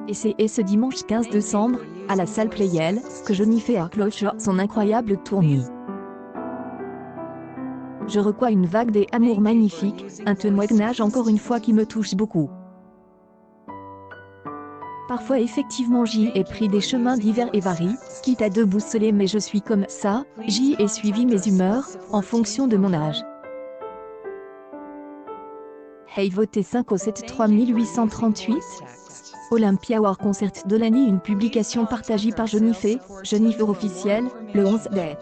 Et ce dimanche 15 décembre, à la salle Playel, que Jennifer a clôture son incroyable tournée. Je reçois une vague des amours magnifiques, un témoignage encore une fois qui me touche beaucoup. Parfois effectivement j'y ai pris des chemins divers et variés, quitte à déboussoler, mais je suis comme ça, j'y ai suivi mes humeurs, en fonction de mon âge. Hey, votez 5 au 7 3838. Olympia War Concert de l'année, une publication partagée par Jennifer officielle, le 11 mai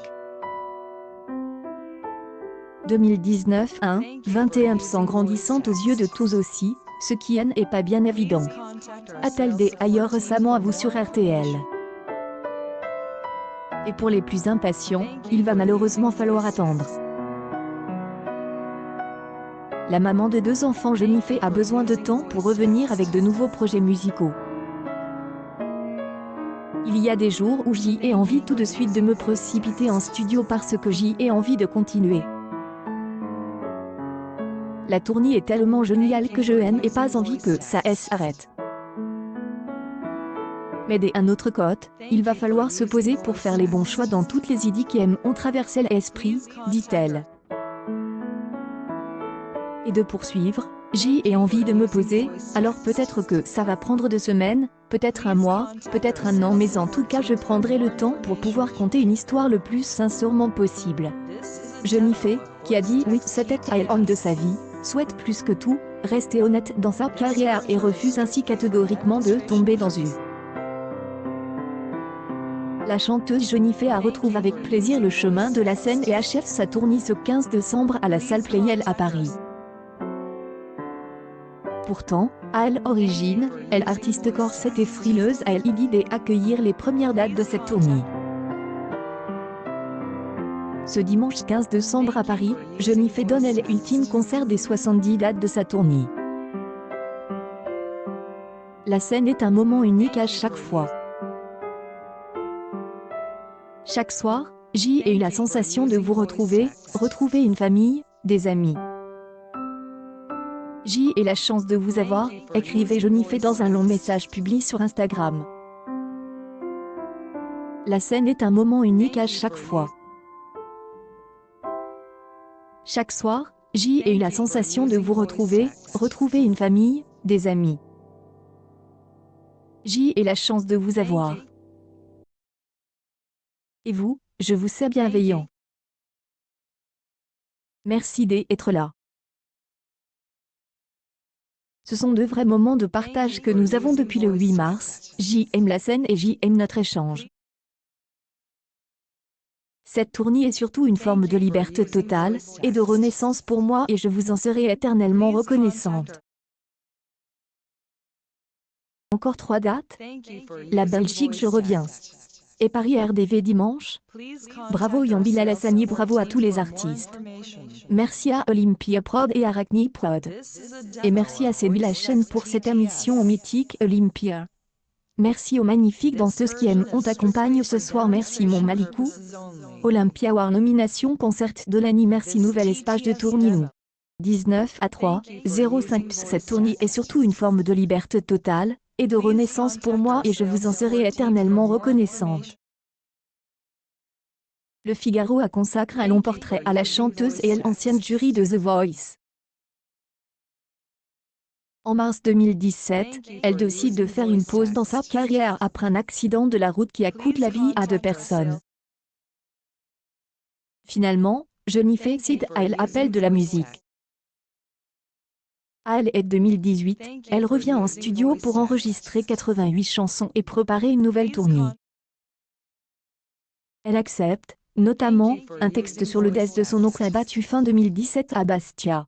2019 1, 21% grandissante aux yeux de tous aussi, ce qui n'est pas bien évident. A-t-elle des ailleurs récemment à vous sur RTL? Et pour les plus impatients, il va malheureusement falloir attendre. La maman de 2 enfants Jennifer a besoin de temps pour revenir avec de nouveaux projets musicaux. Il y a des jours où j'y ai envie tout de suite de me précipiter en studio parce que j'y ai envie de continuer. La tournée est tellement géniale que je n'ai pas envie que ça s'arrête. Mais d'un autre côté, il va falloir se poser pour faire les bons choix dans toutes les idées qui ont traversé l'esprit, dit-elle. Et de poursuivre, j'y ai envie de me poser, alors peut-être que ça va prendre 2 semaines, peut-être un mois, peut-être un an, mais en tout cas je prendrai le temps pour pouvoir conter une histoire le plus sincèrement possible. Jennifer, qui a dit oui c'était à l'homme de sa vie, souhaite plus que tout, rester honnête dans sa carrière et refuse ainsi catégoriquement de tomber dans une. La chanteuse Jennifer retrouve avec plaisir le chemin de la scène et achève sa tournée ce 15 décembre à la salle Playel à Paris. Pourtant, à l'origine, elle artiste corset et frileuse a l'idée d'accueillir les premières dates de cette tournée. Ce dimanche 15 décembre à Paris, Jennifer donne l'ultime concert des 70 dates de sa tournée. La scène est un moment unique à chaque fois. Chaque soir, j'y ai eu la sensation de vous retrouver une famille, des amis. J'y ai la chance de vous avoir, écrivait Jennifer dans un long message publié sur Instagram. La scène est un moment unique à chaque fois. Chaque soir, j'y ai eu la sensation de vous retrouver une famille, des amis. J'y ai la chance de vous avoir. Et vous, je vous sais bienveillant. Merci d'être là. Ce sont de vrais moments de partage que nous avons depuis le 8 mars, j'aime la scène et j'aime notre échange. Cette tournée est surtout une forme de liberté totale, et de renaissance pour moi et je vous en serai éternellement reconnaissante. Encore 3 dates? La Belgique je reviens. Et Paris RDV dimanche? Bravo Yambil Alassani, bravo à tous les artistes. Merci à Olympia Prod et Arachne Prod. Et merci à Céline la chaîne pour cette émission au mythique Olympia. Merci aux magnifiques danseuses qui ont accompagné ce soir, merci mon Malikou. Olympia War nomination concert de l'année, merci nouvel espace de tournée nous. 19 à 3, 05. Cette tournée est surtout une forme de liberté totale, et de renaissance pour moi et je vous en serai éternellement reconnaissante. Le Figaro a consacré un long portrait à la chanteuse et l'ancienne jury de The Voice. En mars 2017, elle décide de faire une pause dans sa carrière après un accident de la route qui a coûté la vie à 2 personnes. Finalement, Jennifer cède à l'appel de la musique. À l'aide 2018, elle revient en studio pour enregistrer 88 chansons et préparer une nouvelle tournée. Elle accepte, notamment, un texte sur le décès de son oncle abattu fin 2017 à Bastia.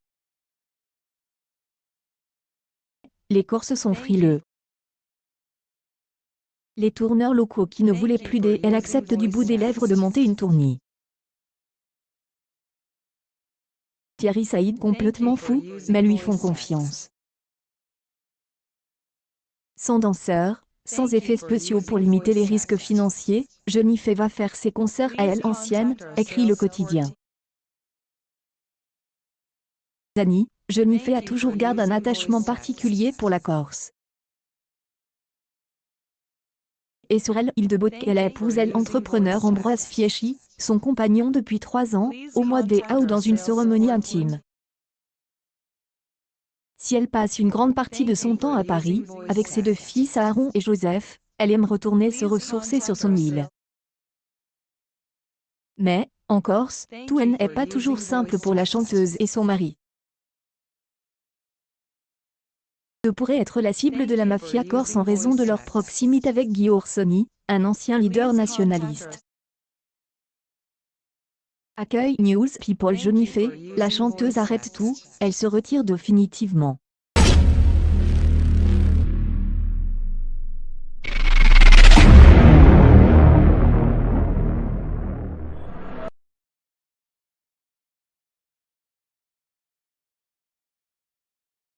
Les Corses sont frileux. Les tourneurs locaux qui ne voulaient plus d'elle, elle accepte du bout des lèvres de monter une tournée. Thierry Saïd complètement fou, mais lui font confiance. Sans danseurs, sans effets spéciaux pour limiter les risques financiers, Jennifer va faire ses concerts à l'ancienne, écrit le quotidien. Jennifer a toujours gardé un attachement particulier pour la Corse. et sur elle Hildebout qu'elle a épousé l'entrepreneur Ambroise Fieschi, son compagnon depuis 3 ans, au mois d'août dans une cérémonie intime. Si elle passe une grande partie de son temps à Paris, avec ses 2 fils Aaron et Joseph, elle aime retourner se ressourcer sur son île. Mais, en Corse, tout n'est pas toujours simple pour la chanteuse et son mari. Eux pourraient être la cible de la mafia corse en raison de leur proximité avec Guy Orsoni, un ancien leader nationaliste. Accueil News People Jennifer, la chanteuse arrête tout, elle se retire définitivement.